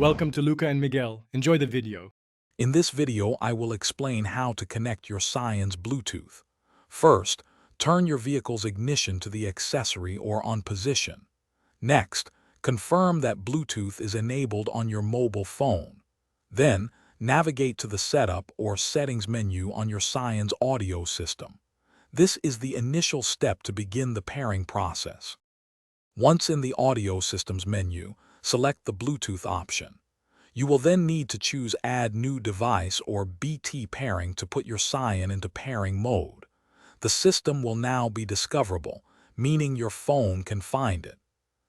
Welcome to Luca and Miguel. Enjoy the video. In this video, I will explain how to connect your Scion's Bluetooth. First, turn your vehicle's ignition to the accessory or on position. Next, confirm that Bluetooth is enabled on your mobile phone. Then, navigate to the Setup or Settings menu on your Scion's audio system. This is the initial step to begin the pairing process. Once in the Audio Systems menu, select the Bluetooth option. You will then need to choose Add New Device or BT Pairing to put your Scion into pairing mode. The system will now be discoverable, meaning your phone can find it.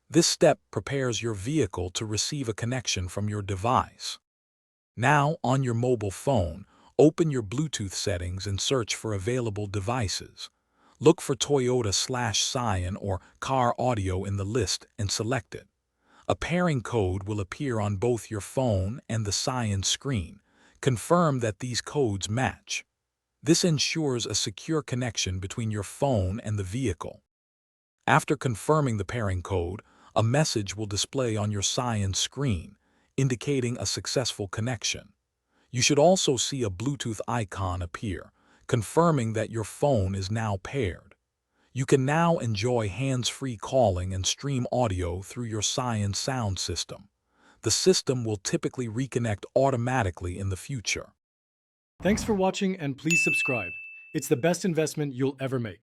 This step prepares your vehicle to receive a connection from your device. Now, on your mobile phone, open your Bluetooth settings and search for available devices. Look for Toyota/Scion or Car Audio in the list and select it. A pairing code will appear on both your phone and the Scion screen. Confirm that these codes match. This ensures a secure connection between your phone and the vehicle. After confirming the pairing code, a message will display on your Scion screen, indicating a successful connection. You should also see a Bluetooth icon appear, confirming that your phone is now paired. You can now enjoy hands-free calling and stream audio through your Scion sound system. The system will typically reconnect automatically in the future. Thanks for watching and please subscribe. It's the best investment you'll ever make.